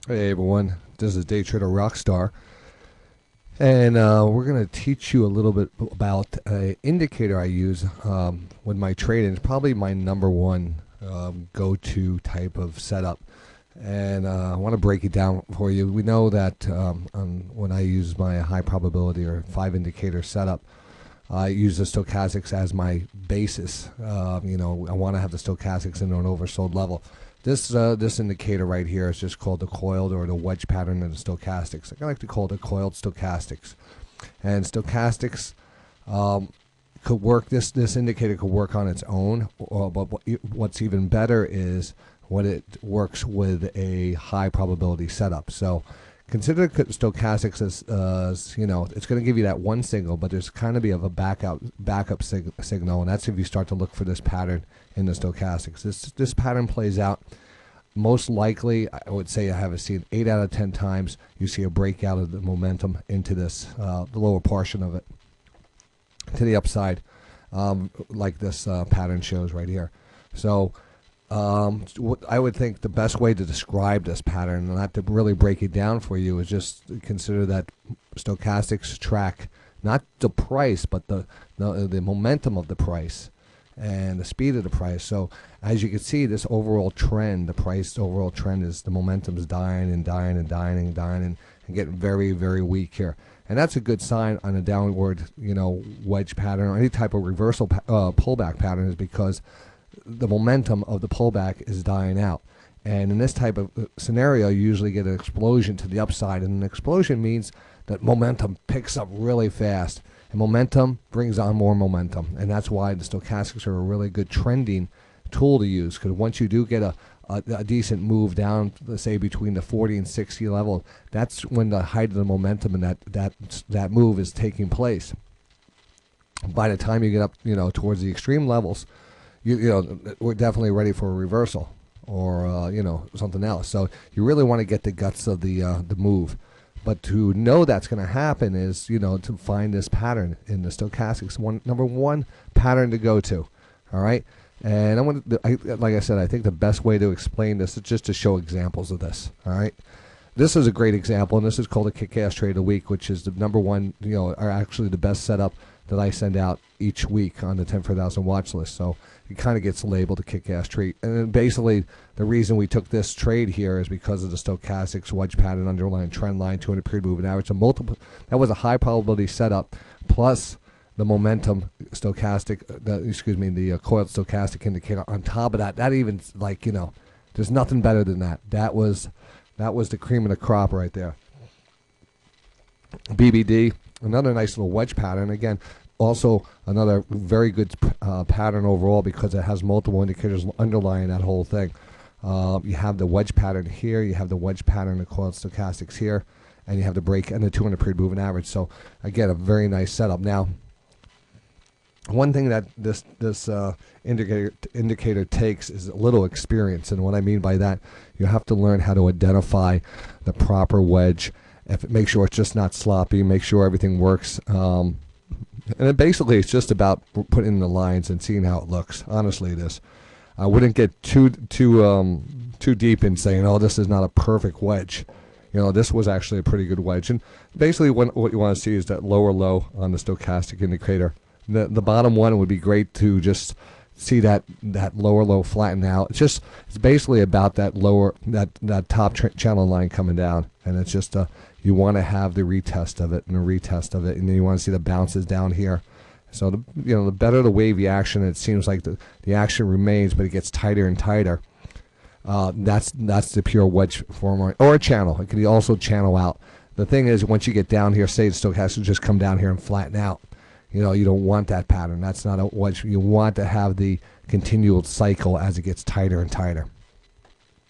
Hey everyone, this is DayTraderRockStar, and we're going to teach you a little bit about an indicator I use with my trading. It's probably my number one go-to type of setup, and I want to break it down for you. We know that when I use my high probability or 5 indicator setup, I use the stochastics as my basis. I want to have the stochastics in an oversold level. This indicator right here is just called the coiled or the wedge pattern of the stochastics. I like to call it the coiled stochastics. And stochastics could work. This indicator could work on its own, but what's even better is when it works with a high probability setup. So consider stochastics as it's going to give you that one signal, but there's kind of a backup signal, and that's if you start to look for this pattern in the stochastics. This pattern plays out most likely. I would say I have seen 8 out of 10 times. You see a breakout of the momentum into this the lower portion of it to the upside, like this pattern shows right here. So I would think the best way to describe this pattern, and not to really break it down for you, is just consider that stochastics track not the price, but the momentum of the price and the speed of the price. So as you can see, this overall trend, the price overall trend is the momentum is dying and dying and dying and dying and getting very, very weak here. And that's a good sign on a downward, wedge pattern or any type of reversal pullback pattern, is because the momentum of the pullback is dying out. And in this type of scenario, you usually get an explosion to the upside, and an explosion means that momentum picks up really fast, and momentum brings on more momentum. And that's why the stochastics are a really good trending tool to use, because once you do get a decent move down, let's say between the 40 and 60 level, that's when the height of the momentum and that move is taking place. By the time you get up towards the extreme levels, we're definitely ready for a reversal or something else. So you really want to get the guts of the move. But to know that's going to happen is to find this pattern in the stochastics. Number one pattern to go to. All right. And like I said, I think the best way to explain this is just to show examples of this. All right. This is a great example, and this is called a kick-ass trade of the week, which is the number one, are actually the best setup that I send out each week on the 10 for 1,000 watch list. So it kind of gets labeled a kick-ass trade. And then basically the reason we took this trade here is because of the stochastics wedge pattern, underlying trend line, 200 period moving average. So that was a high probability setup, plus the momentum stochastic, the coiled stochastic indicator on top of that. That even, there's nothing better than that. That was the cream of the crop right there. BBD, another nice little wedge pattern. Again, also another very good pattern overall, because it has multiple indicators underlying that whole thing. You have the wedge pattern here, you have the wedge pattern of coiled stochastics here, and you have the break and the 200 period moving average. So again, a very nice setup. Now, one thing that this indicator takes is a little experience, and what I mean by that, you have to learn how to identify the proper wedge. Make sure it's just not sloppy. Make sure everything works. And basically, it's just about putting in the lines and seeing how it looks. Honestly, it is. I wouldn't get too deep in saying, "Oh, this is not a perfect wedge." This was actually a pretty good wedge. And basically, what you want to see is that lower low on the stochastic indicator. The bottom one would be great to just see that lower low flatten out. It's basically about that top channel line coming down, and it's just you want to have the retest of it, and then you want to see the bounces down here. So the better the wavy action, it seems like the action remains, but it gets tighter and tighter. That's the pure wedge form, or a channel. It can also channel out. The thing is, once you get down here, say the stochastic just come down here and flatten out. You don't want that pattern. That's not a wedge. You want to have the continual cycle as it gets tighter and tighter.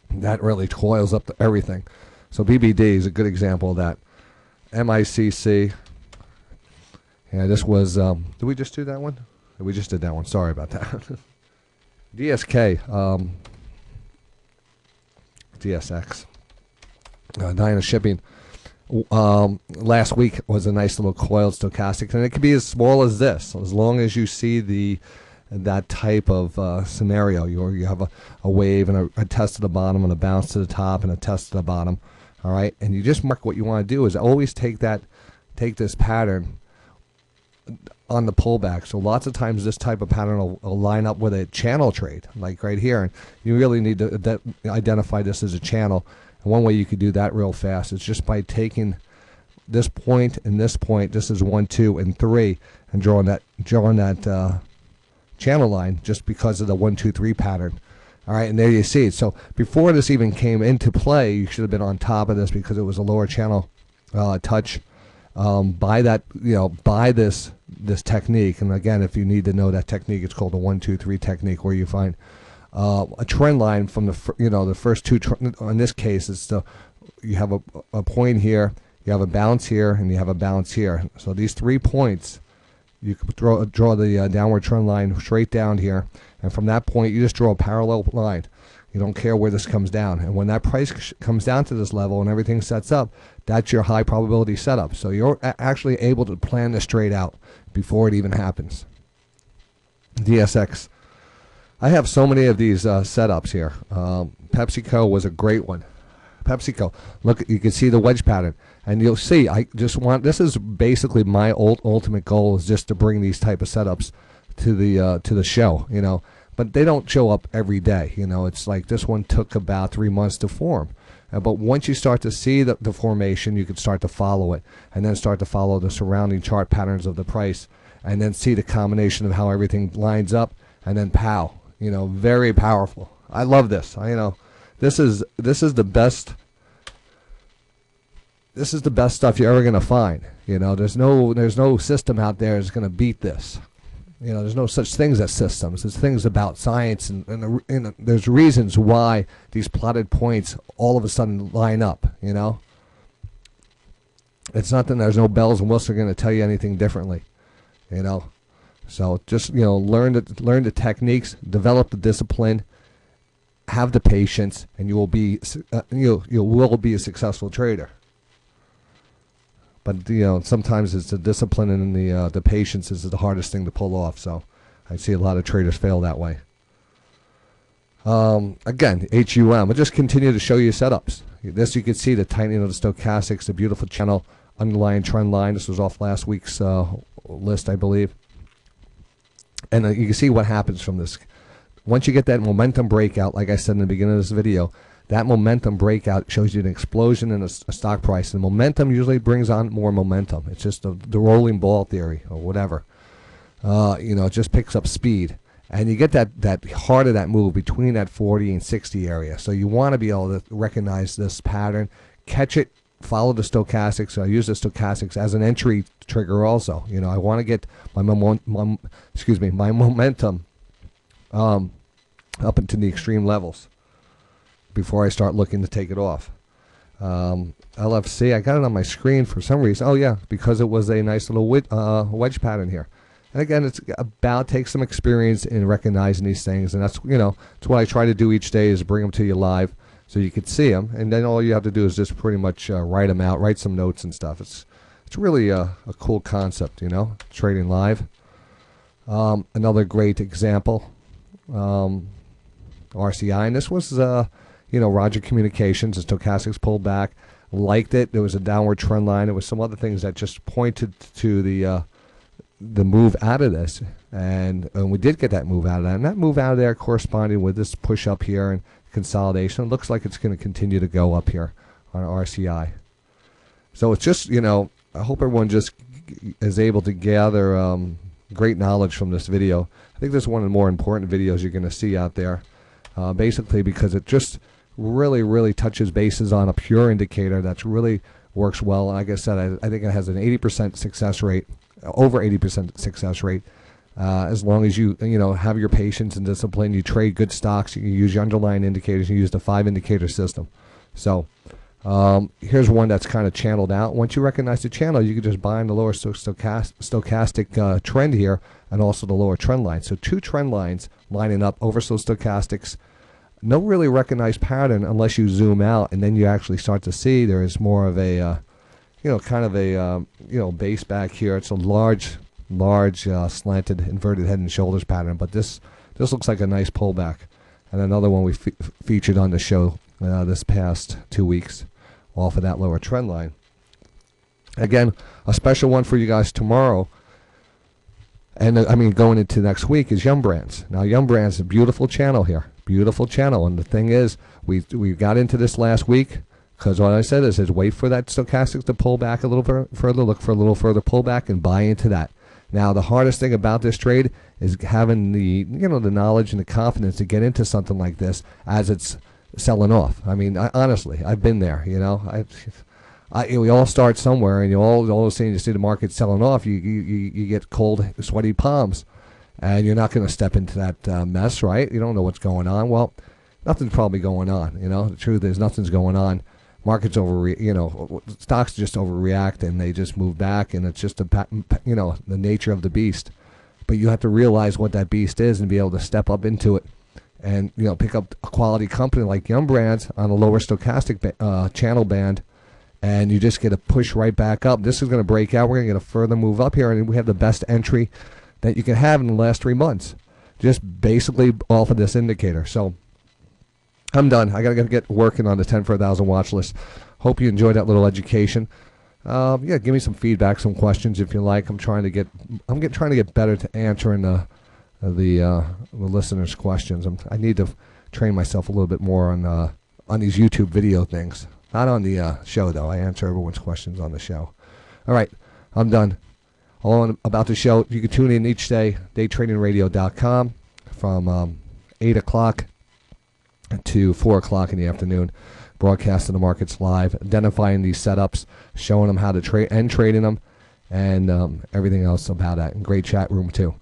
That really coils up everything. So BBD is a good example of that. MICC. Yeah, this was, did we just do that one? We just did that one. Sorry about that. DSK. DSX. Dyna Shipping. Last week was a nice little coiled stochastic, and it can be as small as this, as long as you see the that type of scenario. You have a wave and a test to the bottom and a bounce to the top and a test to the bottom. All right, and you just mark what you want to do is always take this pattern on the pullback. So lots of times this type of pattern will line up with a channel trade, like right here. And you really need to identify this as a channel. And one way you could do that real fast is just by taking this point and this point. This is 1, 2, and 3, and drawing that channel line just because of the 1, 2, 3 pattern. All right, and there you see it. So before this even came into play, you should have been on top of this because it was a lower channel touch. By this technique, and again, if you need to know that technique, it's called the 1, 2, 3 technique, where you find a trend line from the first two. In this case, it's you have a point here, you have a bounce here, and you have a bounce here. So these 3 points, you can draw the downward trend line straight down here, and from that point, you just draw a parallel line. You don't care where this comes down. And when that price comes down to this level and everything sets up, that's your high probability setup. So you're actually able to plan this trade out before it even happens. DSX. I have so many of these setups here. PepsiCo was a great one. PepsiCo. Look, you can see the wedge pattern. And you'll see, this is basically my ultimate goal, is just to bring these type of setups to the show, But they don't show up every day, It's like this one took about 3 months to form. But once you start to see the formation, you can start to follow it, and then start to follow the surrounding chart patterns of the price, and then see the combination of how everything lines up, and then pow, very powerful. I love this. This is the best. This is the best stuff you're ever gonna find. There's no system out there that's gonna beat this. There's no such things as systems. There's things about science, and there's reasons why these plotted points all of a sudden line up. It's not that there's no bells and whistles are going to tell you anything differently. So just learn the techniques, develop the discipline, have the patience, and you will be a successful trader. But sometimes it's the discipline and the patience is the hardest thing to pull off. So I see a lot of traders fail that way. Again, HUM. I'll just continue to show you setups. This you can see the tightening of the stochastics, the beautiful channel, underlying trend line. This was off last week's list, I believe. And you can see what happens from this. Once you get that momentum breakout, like I said in the beginning of this video, that momentum breakout shows you an explosion in a stock price. And momentum usually brings on more momentum. It's just the rolling ball theory or whatever. It just picks up speed. And you get that heart of that move between that 40 and 60 area. So you want to be able to recognize this pattern, catch it, follow the stochastics. So I use the stochastics as an entry trigger also. I want to get my momentum up into the extreme levels before I start looking to take it off. LFC, I got it on my screen for some reason. Oh yeah, because it was a nice little wedge pattern here. And again, it's about take some experience in recognizing these things, and that's it's what I try to do each day, is bring them to you live so you can see them, and then all you have to do is just pretty much write them out, write some notes and stuff. It's really a cool concept, trading live. Another great example, RCI, and this was Roger Communications. The stochastics pulled back, liked it. There was a downward trend line. There was some other things that just pointed to the move out of this, and we did get that move out of that. And that move out of there corresponding with this push up here and consolidation. It looks like it's going to continue to go up here on RCI. So it's just I hope everyone just is able to gather great knowledge from this video. I think this is one of the more important videos you're going to see out there. Basically because it just really touches bases on a pure indicator that's really works well. Like I said, I think it has an 80% success rate, over 80% success rate, as long as you have your patience and discipline. You trade good stocks, you use your underlying indicators, you use the 5 indicator system. So here's one that's kind of channeled out. Once you recognize the channel, you can just buy in the lower stochastic trend here, and also the lower trend line. So 2 trend lines lining up over stochastics. No really recognized pattern unless you zoom out, and then you actually start to see there is more of a kind of a base back here. It's a large large slanted inverted head and shoulders pattern, but this looks like a nice pullback. And another one we featured on the show this past 2 weeks off of that lower trend line. Again, a special one for you guys tomorrow, and I mean going into next week, is Yum Brands. Now Yum Brands is a beautiful channel here, beautiful channel, and the thing is, we got into this last week because what I said is wait for that stochastic to pull back a little further, look for a little further pullback and buy into that. Now the hardest thing about this trade is having the the knowledge and the confidence to get into something like this as it's selling off. I mean, honestly, I've been there. We all start somewhere, and all of a sudden you see the market selling off. You get cold, sweaty palms, and you're not going to step into that mess, right? You don't know what's going on. Well, nothing's probably going on. The truth is nothing's going on. Markets stocks just overreact and they just move back, and it's just the nature of the beast. But you have to realize what that beast is and be able to step up into it, and pick up a quality company like Yum Brands on a lower stochastic channel band, and you just get a push right back up. This is going to break out. We're going to get a further move up here, and we have the best entry that you can have in the last 3 months, just basically off of this indicator. So I'm done. I got to get working on the 10 for 1,000 watch list. Hope you enjoyed that little education. Give me some feedback, some questions if you like. I'm trying to get better to answering the listeners' questions. I need to train myself a little bit more on these YouTube video things. Not on the show though. I answer everyone's questions on the show. All right, I'm done. All about the show. You can tune in each day, DayTradingRadio.com, from 8 o'clock to 4 o'clock in the afternoon, broadcasting the markets live, identifying these setups, showing them how to trade and trading them, and everything else about that. And great chat room too.